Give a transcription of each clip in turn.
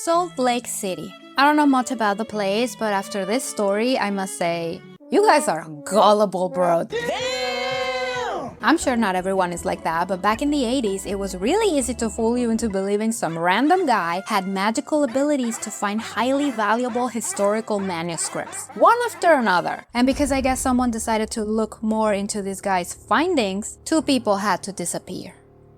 Salt Lake City. I don't know much about the place, but after this story, I must say, you guys are gullible, bro. Damn! I'm sure not everyone is like that, but back in the 80s, it was really easy to fool you into believing some random guy had magical abilities to find highly valuable historical manuscripts, one after another. And because I guess someone decided to look more into this guy's findings, 2 people had to disappear.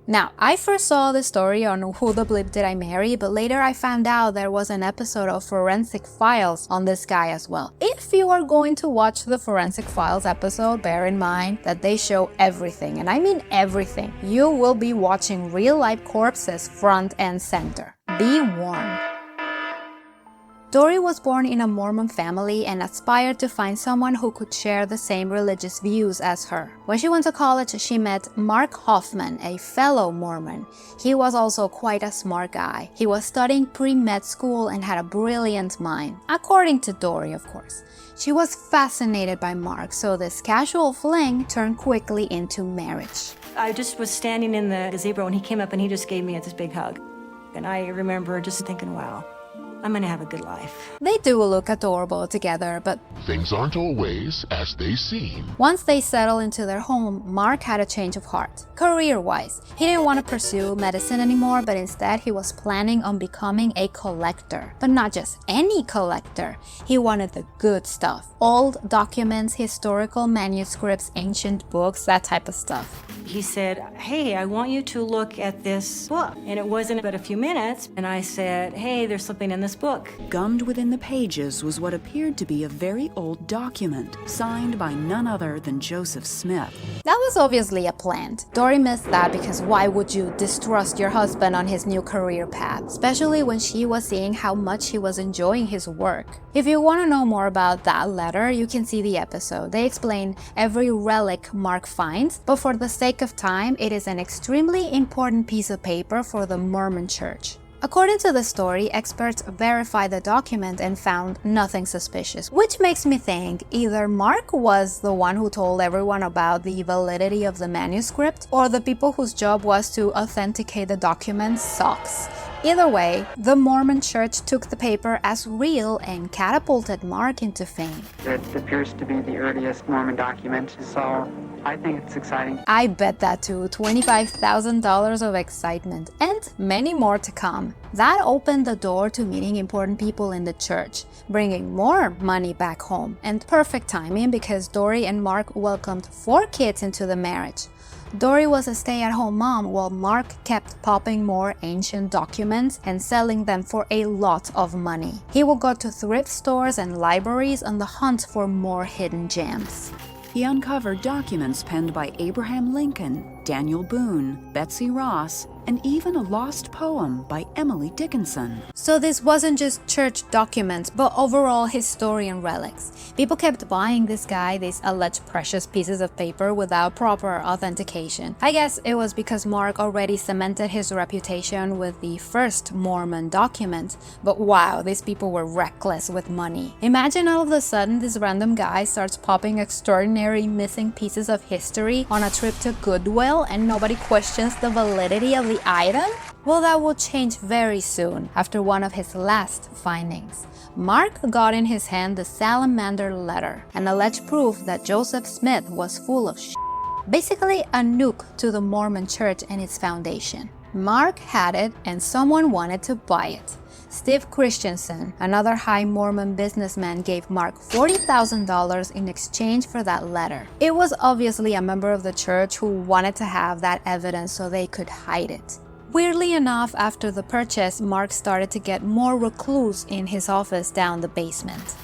Now, I first saw the story on Who the Bleep Did I Marry, but later I found out there was an episode of Forensic Files on this guy as well. If you are going to watch the Forensic Files episode, bear in mind that they show everything, and I mean everything. You will be watching real-life corpses front and center. Be warned. Dorie was born in a Mormon family and aspired to find someone who could share the same religious views as her. When she went to college, she met Mark Hoffman, a fellow Mormon. He was also quite a smart guy. He was studying pre-med school and had a brilliant mind, according to Dorie, of course. She was fascinated by Mark, so this casual fling turned quickly into marriage. I just was standing in the gazebo and he came up and he just gave me this big hug. And I remember just thinking, wow, I'm gonna have a good life. They do look adorable together, but things aren't always as they seem. Once they settled into their home, Mark had a change of heart. Career-wise, he didn't want to pursue medicine anymore, but instead he was planning on becoming a collector. But not just any collector. He wanted the good stuff. Old documents, historical manuscripts, ancient books, that type of stuff. He said, hey, I want you to look at this book. And it wasn't but a few minutes. And I said, hey, there's something in this book. Gummed within the pages was what appeared to be a very old document, signed by none other than Joseph Smith. That was obviously a plant. Dorie missed that because why would you distrust your husband on his new career path, especially when she was seeing how much he was enjoying his work. If you want to know more about that letter, you can see the episode. They explain every relic Mark finds, but for the sake of time, it is an extremely important piece of paper for the Mormon Church. According to the story, experts verified the document and found nothing suspicious, which makes me think either Mark was the one who told everyone about the validity of the manuscript, or the people whose job was to authenticate the document sucks. Either way, the Mormon Church took the paper as real and catapulted Mark into fame. It appears to be the earliest Mormon document, so I think it's exciting. I bet that too, $25,000 of excitement, and many more to come. That opened the door to meeting important people in the church, bringing more money back home, and perfect timing because Dorie and Mark welcomed 4 kids into the marriage. Dorie was a stay-at-home mom while Mark kept popping more ancient documents and selling them for a lot of money. He would go to thrift stores and libraries on the hunt for more hidden gems. He uncovered documents penned by Abraham Lincoln, Daniel Boone, Betsy Ross, and even a lost poem by Emily Dickinson. So this wasn't just church documents, but overall historian relics. People kept buying this guy these alleged precious pieces of paper without proper authentication. I guess it was because Mark already cemented his reputation with the first Mormon document, but wow, these people were reckless with money. Imagine all of a sudden this random guy starts popping extraordinary missing pieces of history on a trip to Goodwill and nobody questions the validity of the item? Well, that will change very soon after one of his last findings. Mark got in his hand the Salamander letter, an alleged proof that Joseph Smith was full of shit. Basically a nuke to the Mormon Church and its foundation. Mark had it and someone wanted to buy it. Steve Christensen, another high Mormon businessman, gave Mark $40,000 in exchange for that letter. It was obviously a member of the church who wanted to have that evidence so they could hide it. Weirdly enough, after the purchase, Mark started to get more recluse in his office down the basement.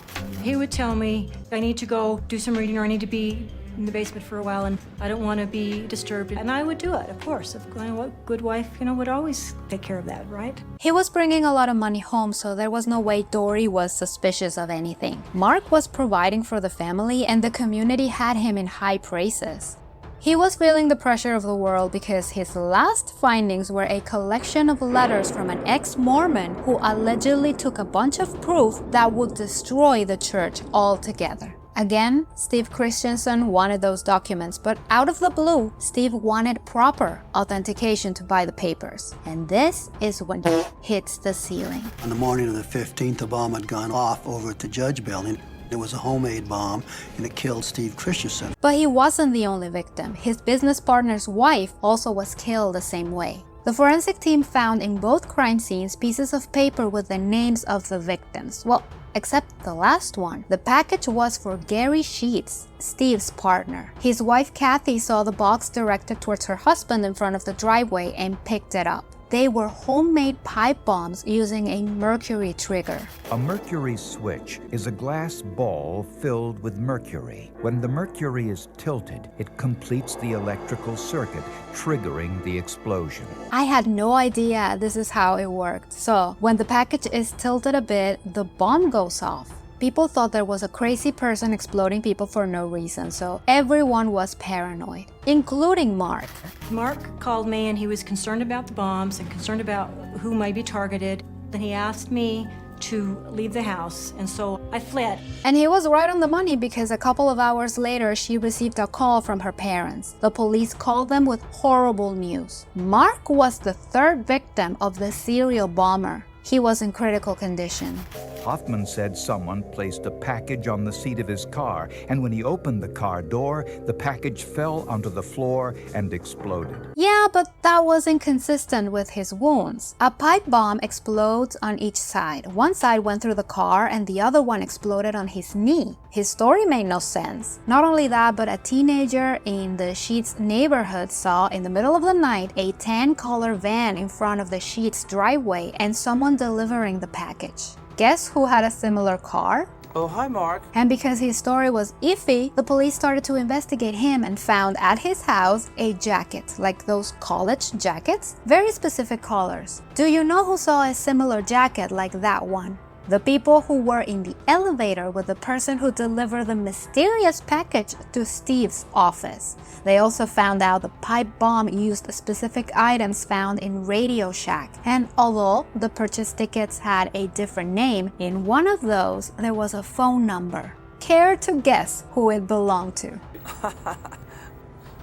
He would tell me, I need to go do some reading or I need to be in the basement for a while and I don't want to be disturbed. And I would do it, of course. A good wife, would always take care of that, right? He was bringing a lot of money home, so there was no way Dorie was suspicious of anything. Mark was providing for the family and the community had him in high praises. He was feeling the pressure of the world because his last findings were a collection of letters from an ex-Mormon who allegedly took a bunch of proof that would destroy the church altogether. Again, Steve Christensen wanted those documents, but out of the blue, Steve wanted proper authentication to buy the papers. And this is when he hits the ceiling. On the morning of the 15th, the bomb had gone off over at the Judge Building. It was a homemade bomb, and it killed Steve Christensen. But he wasn't the only victim. His business partner's wife also was killed the same way. The forensic team found in both crime scenes pieces of paper with the names of the victims. Well, except the last one. The package was for Gary Sheets, Steve's partner. His wife Kathy saw the box directed towards her husband in front of the driveway and picked it up. They were homemade pipe bombs using a mercury trigger. A mercury switch is a glass ball filled with mercury. When the mercury is tilted, it completes the electrical circuit, triggering the explosion. I had no idea this is how it worked. So, when the package is tilted a bit, the bomb goes off. People thought there was a crazy person exploding people for no reason, so everyone was paranoid, including Mark. Mark called me and he was concerned about the bombs and concerned about who might be targeted. Then he asked me to leave the house, and so I fled. And he was right on the money because a couple of hours later, she received a call from her parents. The police called them with horrible news. Mark was the third victim of the serial bomber. He was in critical condition. Hoffman said someone placed a package on the seat of his car, and when he opened the car door, the package fell onto the floor and exploded. Yeah, but that was inconsistent with his wounds. A pipe bomb explodes on each side. One side went through the car and the other one exploded on his knee. His story made no sense. Not only that, but a teenager in the Sheets neighborhood saw in the middle of the night a tan-color van in front of the Sheets driveway and someone delivering the package. Guess who had a similar car? Oh, hi, Mark. And because his story was iffy, the police started to investigate him and found at his house a jacket, like those college jackets, very specific colors. Do you know who saw a similar jacket like that one? The people who were in the elevator with the person who delivered the mysterious package to Steve's office. They also found out the pipe bomb used specific items found in Radio Shack. And although the purchase tickets had a different name, in one of those there was a phone number. Care to guess who it belonged to?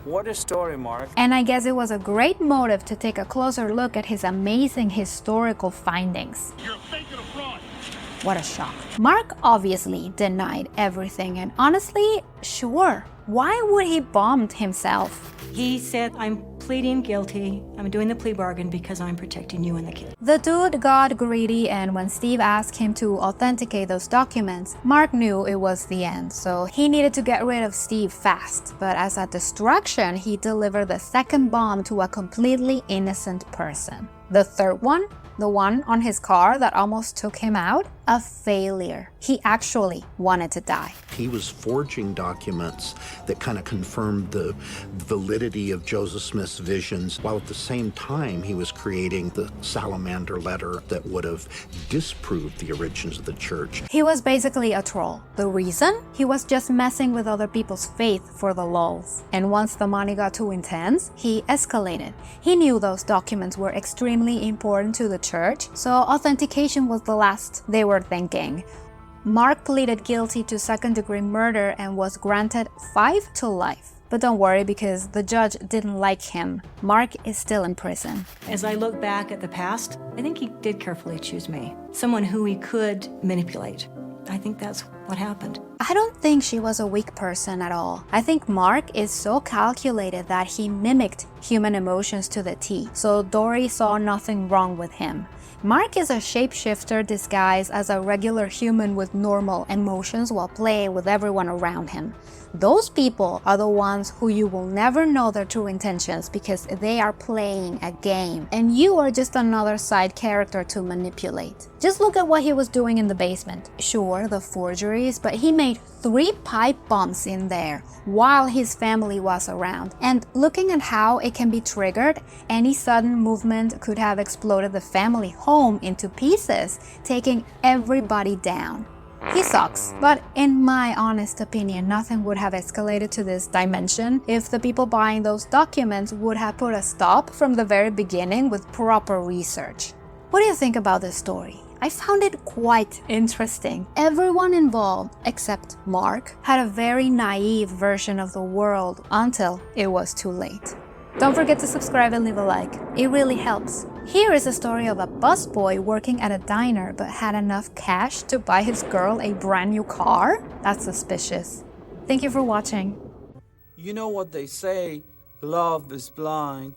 What a story, Mark. And I guess it was a great motive to take a closer look at his amazing historical findings. You're faking a fraud. What a shock. Mark obviously denied everything, and honestly, sure, why would he bomb himself? He said, I'm pleading guilty. I'm doing the plea bargain because I'm protecting you and the kid. The dude got greedy, and when Steve asked him to authenticate those documents, Mark knew it was the end, so he needed to get rid of Steve fast. But as a distraction, he delivered the second bomb to a completely innocent person. The third one, the one on his car that almost took him out, a failure. He actually wanted to die. He was forging documents that kind of confirmed the validity of Joseph Smith's visions, while at the same time he was creating the salamander letter that would have disproved the origins of the church. He was basically a troll. The reason? He was just messing with other people's faith for the lulz. And once the money got too intense, he escalated. He knew those documents were extremely important to the church, so authentication was the last they were thinking. Mark pleaded guilty to second-degree murder and was granted 5 to life. But don't worry, because the judge didn't like him. Mark is still in prison. As I look back at the past, I think he did carefully choose me, someone who he could manipulate. I think that's what happened. I don't think she was a weak person at all. I think Mark is so calculated that he mimicked human emotions to the T, so Dorie saw nothing wrong with him. Mark is a shapeshifter disguised as a regular human with normal emotions while playing with everyone around him. Those people are the ones who you will never know their true intentions because they are playing a game, and you are just another side character to manipulate. Just look at what he was doing in the basement. Sure, the forgeries, but he made 3 pipe bombs in there while his family was around. And looking at how it can be triggered, any sudden movement could have exploded the family home into pieces, taking everybody down. He sucks, but in my honest opinion, nothing would have escalated to this dimension if the people buying those documents would have put a stop from the very beginning with proper research. What do you think about this story? I found it quite interesting. Everyone involved, except Mark, had a very naive version of the world until it was too late. Don't forget to subscribe and leave a like. It really helps. Here is a story of a busboy working at a diner but had enough cash to buy his girl a brand new car? That's suspicious. Thank you for watching. You know what they say, love is blind.